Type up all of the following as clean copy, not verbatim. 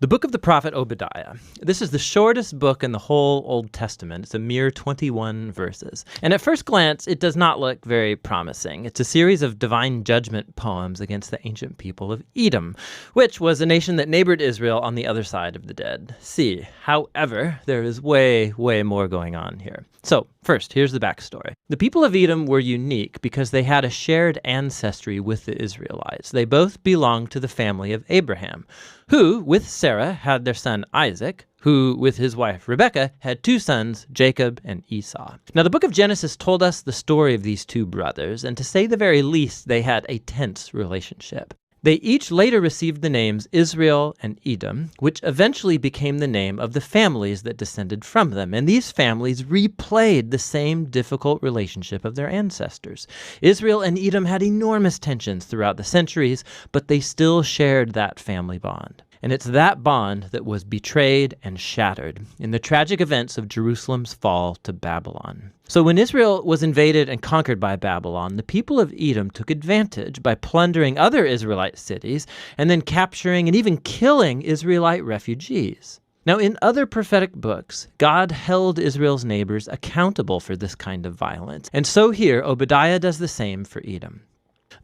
The book of the prophet Obadiah. This is the shortest book in the whole Old Testament. It's a mere 21 verses. And at first glance, it does not look very promising. It's a series of divine judgment poems against the ancient people of Edom, which was a nation that neighbored Israel on the other side of the Dead Sea. However, there is way more going on here. So, first, here's the backstory. The people of Edom were unique because they had a shared ancestry with the Israelites. They both belonged to the family of Abraham, who, with Sarah, had their son Isaac, who, with his wife Rebekah, had two sons, Jacob and Esau. Now, the book of Genesis told us the story of these two brothers, and to say the very least, they had a tense relationship. They each later received the names Israel and Edom, which eventually became the name of the families that descended from them. And these families replayed the same difficult relationship of their ancestors. Israel and Edom had enormous tensions throughout the centuries, but they still shared that family bond. And it's that bond that was betrayed and shattered in the tragic events of Jerusalem's fall to Babylon. So when Israel was invaded and conquered by Babylon, the people of Edom took advantage by plundering other Israelite cities and then capturing and even killing Israelite refugees. Now, in other prophetic books, God held Israel's neighbors accountable for this kind of violence. And so here, Obadiah does the same for Edom.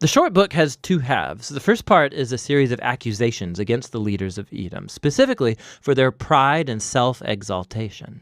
The short book has two halves. The first part is a series of accusations against the leaders of Edom, specifically for their pride and self-exaltation.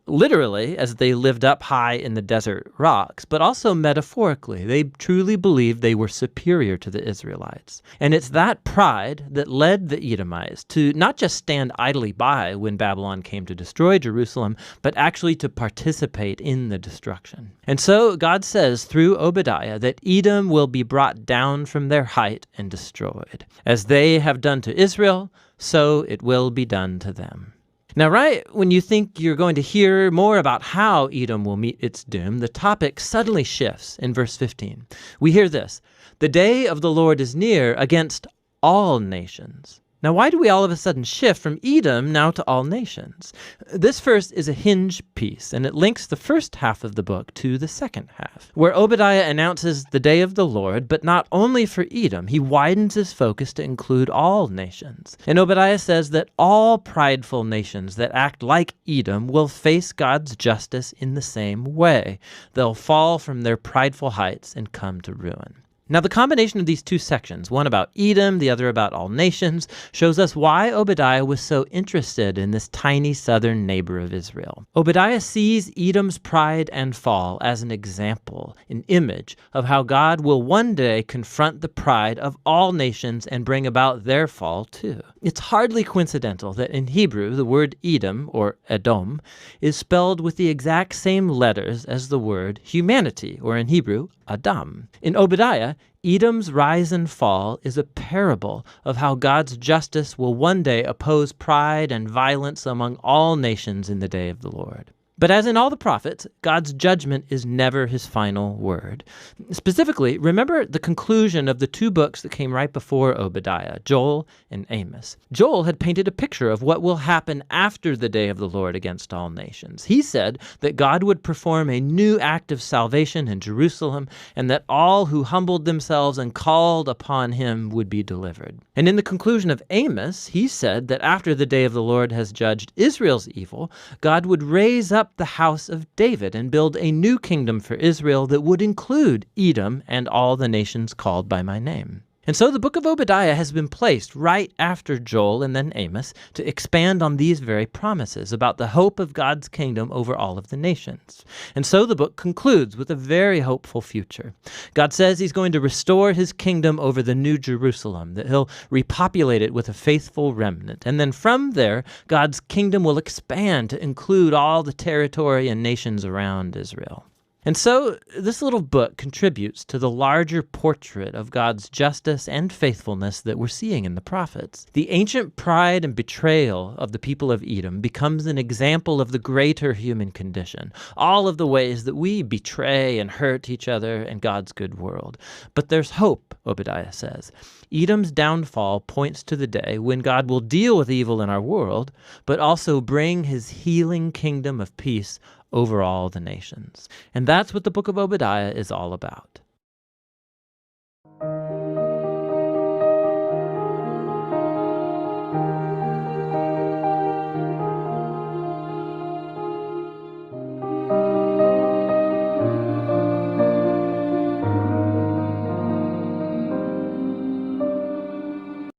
Literally, as they lived up high in the desert rocks, but also metaphorically, they truly believed they were superior to the Israelites. And it's that pride that led the Edomites to not just stand idly by when Babylon came to destroy Jerusalem, but actually to participate in the destruction. And so God says through Obadiah that Edom will be brought down from their height and destroyed. As they have done to Israel, so it will be done to them. Now, right when you think you're going to hear more about how Edom will meet its doom, the topic suddenly shifts in verse 15. We hear this: "The day of the Lord is near against all nations." Now, why do we all of a sudden shift from Edom now to all nations? This verse is a hinge piece, and it links the first half of the book to the second half, where Obadiah announces the day of the Lord, but not only for Edom. He widens his focus to include all nations. And Obadiah says that all prideful nations that act like Edom will face God's justice in the same way. They'll fall from their prideful heights and come to ruin. Now, the combination of these two sections, one about Edom, the other about all nations, shows us why Obadiah was so interested in this tiny southern neighbor of Israel. Obadiah sees Edom's pride and fall as an example, an image of how God will one day confront the pride of all nations and bring about their fall too. It's hardly coincidental that in Hebrew, the word Edom, or Edom, is spelled with the exact same letters as the word humanity, or in Hebrew, Adam. In Obadiah, Edom's rise and fall is a parable of how God's justice will one day oppose pride and violence among all nations in the day of the Lord. But as in all the prophets, God's judgment is never his final word. Specifically, remember the conclusion of the two books that came right before Obadiah, Joel and Amos. Joel had painted a picture of what will happen after the day of the Lord against all nations. He said that God would perform a new act of salvation in Jerusalem, and that all who humbled themselves and called upon him would be delivered. And in the conclusion of Amos, he said that after the day of the Lord has judged Israel's evil, God would raise up the house of David and build a new kingdom for Israel that would include Edom and all the nations called by my name. And so the book of Obadiah has been placed right after Joel and then Amos to expand on these very promises about the hope of God's kingdom over all of the nations. And so the book concludes with a very hopeful future. God says he's going to restore his kingdom over the new Jerusalem, that he'll repopulate it with a faithful remnant. And then from there, God's kingdom will expand to include all the territory and nations around Israel. And so this little book contributes to the larger portrait of God's justice and faithfulness that we're seeing in the prophets. The ancient pride and betrayal of the people of Edom becomes an example of the greater human condition, all of the ways that we betray and hurt each other in God's good world. But there's hope, Obadiah says. Edom's downfall points to the day when God will deal with evil in our world, but also bring his healing kingdom of peace over all the nations. And that's what the book of Obadiah is all about.